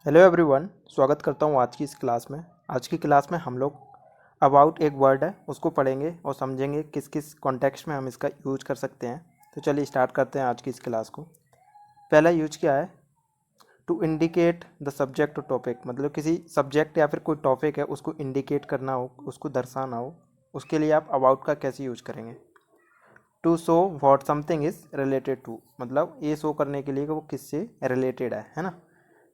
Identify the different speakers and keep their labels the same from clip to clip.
Speaker 1: Hello everyone, स्वागत करता हूँ आज की इस क्लास में। आज की क्लास में हम लोग अबाउट एक वर्ड है उसको पढ़ेंगे और समझेंगे किस किस कॉन्टेक्स्ट में हम इसका यूज कर सकते हैं। तो चलिए स्टार्ट करते हैं आज की इस क्लास को। पहला यूज क्या है? टू इंडिकेट द सब्जेक्ट और टॉपिक, मतलब किसी सब्जेक्ट या फिर कोई टॉपिक है उसको इंडिकेट करना हो, उसको दर्शाना हो, उसके लिए आप अबाउट का कैसे यूज करेंगे। To show what something is related to, मतलब ये शो करने के लिए कि वो किससे रिलेटेड है ना।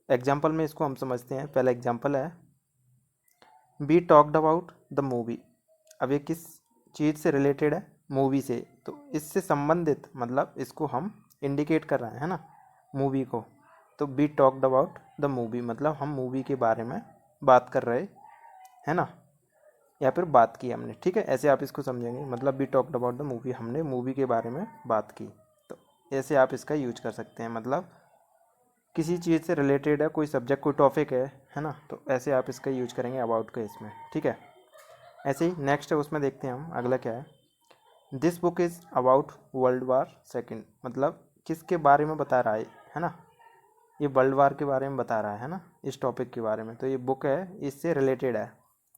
Speaker 1: एग्जाम्पल में इसको हम समझते हैं। पहला एग्जाम्पल है we talked about the movie. अब ये किस चीज़ से रिलेटेड है? मूवी से। तो इससे संबंधित मतलब इसको हम इंडिकेट कर रहे हैं ना, मूवी को। तो we talked about the movie मतलब हम मूवी के बारे में बात कर रहे है ना, या फिर बात की हमने। ठीक है, ऐसे आप इसको समझेंगे। मतलब we talked about the movie, हमने मूवी के बारे में बात की। तो ऐसे आप इसका यूज कर सकते हैं। मतलब किसी चीज़ से रिलेटेड है, कोई सब्जेक्ट कोई टॉपिक है ना, तो ऐसे आप इसका यूज करेंगे अबाउट का इसमें। ठीक है, ऐसे ही नेक्स्ट है उसमें देखते हैं हम अगला क्या है। This book is about world war 2, मतलब किसके बारे में बता रहा है ना, ये वर्ल्ड वार के बारे में बता रहा है ना, इस टॉपिक के बारे में। तो ये बुक है, इससे रिलेटेड है।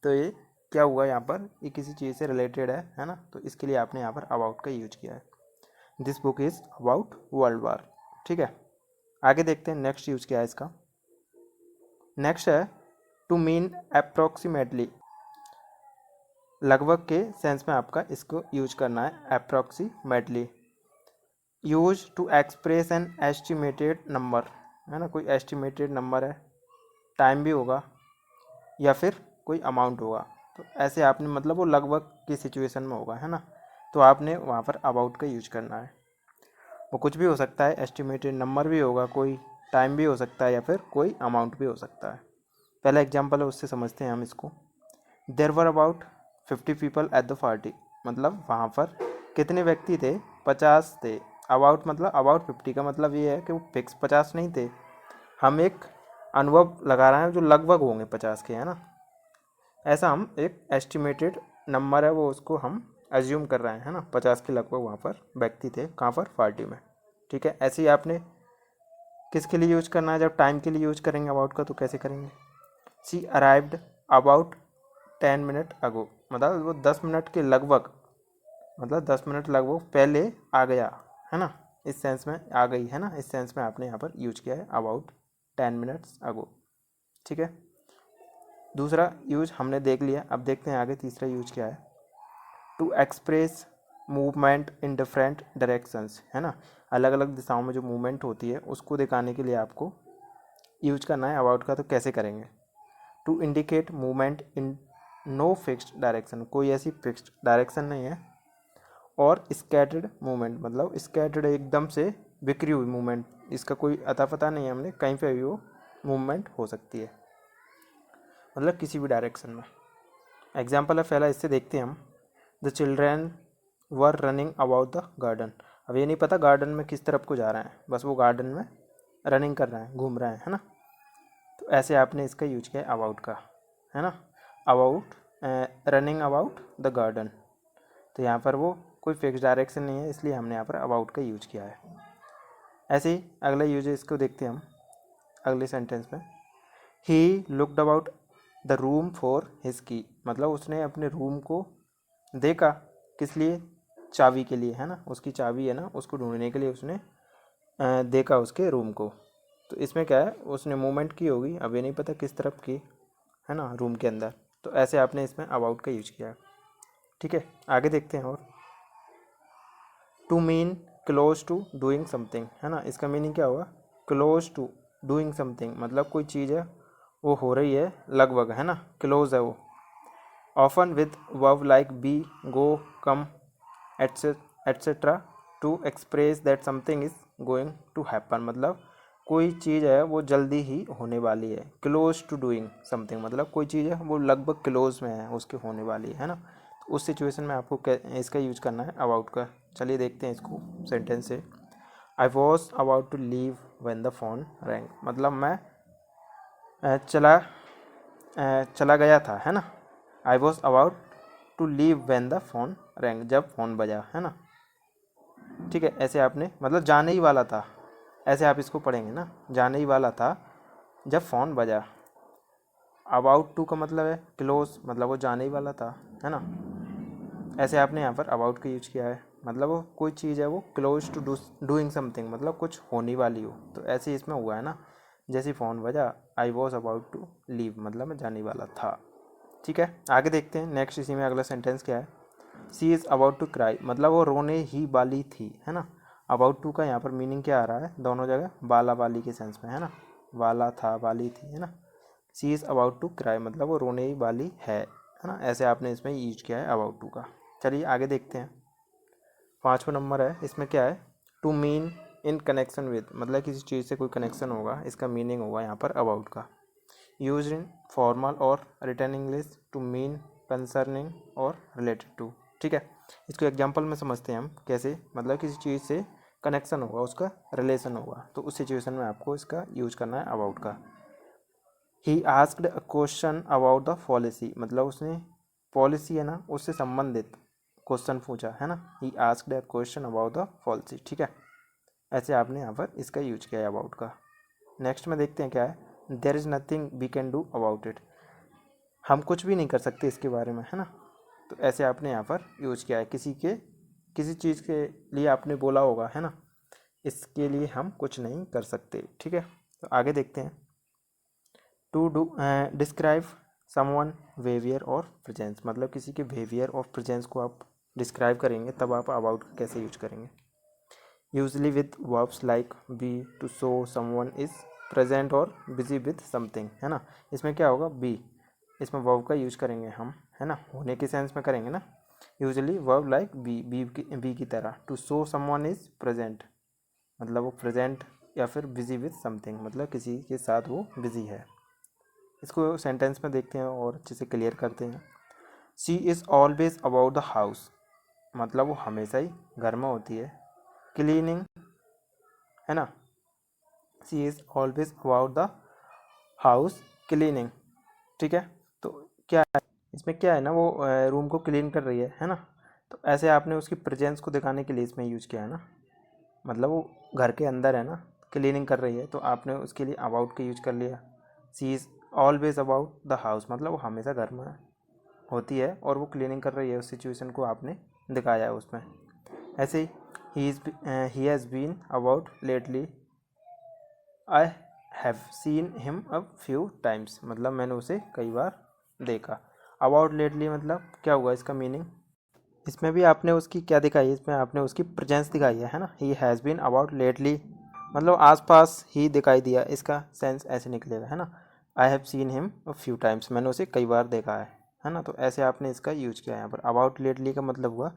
Speaker 1: तो ये क्या हुआ यहाँ पर, ये किसी चीज़ से रिलेटेड है ना, तो इसके लिए आपने यहाँ पर अबाउट का यूज किया है। This book is about world war. ठीक है, आगे देखते हैं नेक्स्ट यूज क्या है इसका। नेक्स्ट है टू मीन अप्रोक्सीमेटली, लगभग के सेंस में आपका इसको यूज करना है। Approximately use to express an estimated number, है ना, कोई एस्टिमेटेड नंबर है, टाइम भी होगा या फिर कोई अमाउंट होगा। तो ऐसे आपने मतलब वो लगभग की सिचुएशन में होगा, है ना, तो आपने वहाँ पर अबाउट का यूज करना है। वो कुछ भी हो सकता है, एस्टिमेटेड नंबर भी होगा, कोई टाइम भी हो सकता है या फिर कोई अमाउंट भी हो सकता है। पहला एग्जाम्पल है, उससे समझते हैं हम इसको। There were about 50 people at the party, मतलब वहाँ पर कितने व्यक्ति थे? 50 थे। अबाउट मतलब अबाउट 50 का मतलब ये है कि वो फिक्स 50 नहीं थे, हम एक अनुभव लगा रहे हैं जो लगभग होंगे 50 के, है ना। ऐसा हम एक एस्टिमेटेड नंबर है वो, उसको हम एज्यूम कर रहे हैं, है ना। 50 के लगभग वहाँ पर व्यक्ति थे, कहाँ पर? पार्टी में। ठीक है, ऐसे ही आपने किसके लिए यूज करना है? जब टाइम के लिए यूज करेंगे अबाउट का तो कैसे करेंगे? She arrived about 10 minute ago, मतलब वो 10 मिनट के लगभग, मतलब 10 मिनट लगभग पहले आ गया, है ना, इस सेंस में आ गई, है ना, इस सेंस में आपने यहाँ पर यूज किया है अबाउट 10 मिनट्स अगो। ठीक है, दूसरा यूज हमने देख लिया। अब देखते हैं आगे तीसरा यूज क्या है। To express movement in different directions, है ना, अलग अलग दिशाओं में जो मूवमेंट होती है उसको दिखाने के लिए आपको यूज करना है अबाउट का। तो कैसे करेंगे? To indicate movement in no fixed direction, कोई ऐसी फिक्स्ड डायरेक्शन नहीं है। और स्कैटर्ड मूवमेंट, मतलब स्कैटर्ड एकदम से बिखरी हुई मूवमेंट, इसका कोई अता पता नहीं है, हमने कहीं पे भी वो मूवमेंट हो सकती है, मतलब किसी भी डायरेक्शन में। एग्जाम्पल है पहला, इससे देखते हैं हम। The children were running about the garden, अब ये नहीं पता गार्डन में किस तरफ को जा रहे हैं, बस वो गार्डन में रनिंग कर रहे हैं, घूम रहे हैं, है ना। तो ऐसे आपने इसका यूज किया है अबाउट का, है ना, about running about the garden. तो यहाँ पर वो कोई फिक्स डायरेक्शन नहीं है, इसलिए हमने यहाँ पर अबाउट का यूज किया है। ऐसे ही अगला यूज है, इसको देखते हैं हम अगले सेंटेंस में। He looked about the room for his की, मतलब उसने अपने रूम को देखा, किस लिए? चाबी के लिए, है ना, उसकी चाबी है ना, उसको ढूंढने के लिए उसने देखा उसके रूम को। तो इसमें क्या है, उसने मूवमेंट की होगी, अब ये नहीं पता किस तरफ की, है ना, रूम के अंदर। तो ऐसे आपने इसमें अबाउट का यूज किया है। ठीक है, आगे देखते हैं। और to mean close to doing something, है ना, इसका मीनिंग क्या होगा? क्लोज टू डूइंग समथिंग, मतलब कोई चीज़ है वो हो रही है लगभग, है ना, क्लोज है वो। Often with verb like be, go, come, etcetera to express that something is going to happen, मतलब कोई चीज़ है वो जल्दी ही होने वाली है। क्लोज टू डूइंग समथिंग मतलब कोई चीज़ है वो लगभग क्लोज में है, उसके होने वाली है ना। तो उस सिचुएशन में आपको इसका यूज करना है अबाउट का। चलिए देखते हैं इसको सेंटेंस से। I was about to leave when the phone rang, मतलब मैं चला गया था, है ना। I was about to leave when the phone rang, जब फ़ोन बजा, है ना। ठीक है, ऐसे आपने मतलब जाने ही वाला था, ऐसे आप इसको पढ़ेंगे ना, जाने ही वाला था जब फ़ोन बजा। अबाउट टू का मतलब है क्लोज, मतलब वो जाने ही वाला था, है ना। ऐसे आपने यहाँ पर अबाउट का यूज किया है, मतलब वो कोई चीज़ है वो क्लोज टू डूइंग समथिंग, मतलब कुछ होने वाली हो, तो ऐसे इसमें हुआ है ना। जैसे फ़ोन बजा, I was about to leave, मतलब मैं जाने वाला था। ठीक है, आगे देखते हैं नेक्स्ट। इसी में अगला सेंटेंस क्या है, सी इज़ अबाउट टू क्राई, मतलब वो रोने ही वाली थी, है ना। अबाउट टू का यहाँ पर मीनिंग क्या आ रहा है, दोनों जगह वाला वाली के सेंस में, है ना। वाला था, वाली थी, है ना। सी इज़ अबाउट टू क्राई, मतलब वो रोने ही वाली है ना। ऐसे आपने इसमें यूज किया है अबाउट टू का। चलिए आगे देखते हैं। 5वां नंबर है, इसमें क्या है, to mean in connection with, मतलब किसी चीज़ से कोई कनेक्शन होगा, इसका मीनिंग होगा यहाँ पर अबाउट का। यूज इन फॉर्मल और written English to mean concerning और रिलेटेड टू। ठीक है, इसको एग्जांपल में समझते हैं हम कैसे, मतलब किसी चीज़ से कनेक्शन होगा, उसका रिलेशन होगा, तो उस सिचुएशन में आपको इसका यूज करना है अबाउट का। He asked a question about the policy, मतलब उसने पॉलिसी है ना उससे संबंधित क्वेश्चन पूछा, है ना। He asked a question about the policy. ठीक है, ऐसे आपने यहाँ पर इसका यूज किया है अबाउट का। नेक्स्ट में देखते हैं क्या है, there is nothing we can do about it, हम कुछ भी नहीं कर सकते इसके बारे में, है ना। तो ऐसे आपने यहाँ पर यूज किया है, किसी चीज़ के लिए आपने बोला होगा, है ना, इसके लिए हम कुछ नहीं कर सकते। ठीक है, तो आगे देखते हैं। To do describe someone behaviour और प्रेजेंस, मतलब किसी के बिहेवियर और प्रेजेंस को आप डिस्क्राइब करेंगे, तब आप अबाउट कैसे यूज करेंगे। Usually with verbs like be to show someone is present और बिजी विद समथिंग, है ना। इसमें क्या होगा, बी, इसमें वर्ब का यूज करेंगे हम, है ना, होने के सेंस में करेंगे ना। यूजली वर्ब लाइक बी की तरह। To show someone is present, मतलब वो प्रेजेंट, या फिर बिजी विद समथिंग, मतलब किसी के साथ वो बिजी है। इसको सेंटेंस में देखते हैं और अच्छे से क्लियर करते हैं। She is always about the house, मतलब वो हमेशा ही घर में होती है। क्लीनिंग, है ना, she is always about the house cleaning. ठीक है, तो क्या है इसमें, क्या है ना, वो रूम को क्लीन कर रही है ना। तो ऐसे आपने उसकी प्रेजेंस को दिखाने के लिए इसमें यूज किया है ना, मतलब वो घर के अंदर है ना, क्लीनिंग कर रही है, तो आपने उसके लिए अबाउट का यूज कर लिया। She is always about the house, मतलब वो हमेशा घर में होती है और वो क्लीनिंग कर रही है, उस सिचुएशन को आपने दिखाया है उसमें। ऐसे ही ही has been about lately, I have seen him a few times, मतलब मैंने उसे कई बार देखा। अबाउट लेटली मतलब क्या हुआ इसका मीनिंग, इसमें भी आपने उसकी क्या दिखाई है, इसमें आपने उसकी प्रेजेंस दिखाई है ना। He has been about lately, मतलब आसपास ही दिखाई दिया, इसका सेंस ऐसे निकलेगा, है ना। आई have seen him a few times, मैंने उसे कई बार देखा है ना। तो ऐसे आपने इसका यूज किया है यहाँ पर। अबाउट लेटली का मतलब हुआ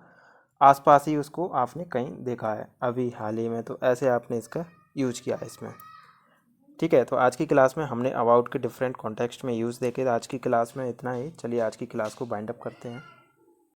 Speaker 1: आसपास ही उसको आपने कहीं देखा है, अभी हाल ही में, तो ऐसे आपने इसका यूज किया है इसमें। ठीक है, तो आज की क्लास में हमने अबाउट के डिफरेंट कॉन्टेक्स्ट में यूज़ देखे। आज की क्लास में इतना ही, चलिए आज की क्लास को बाइंड अप करते हैं।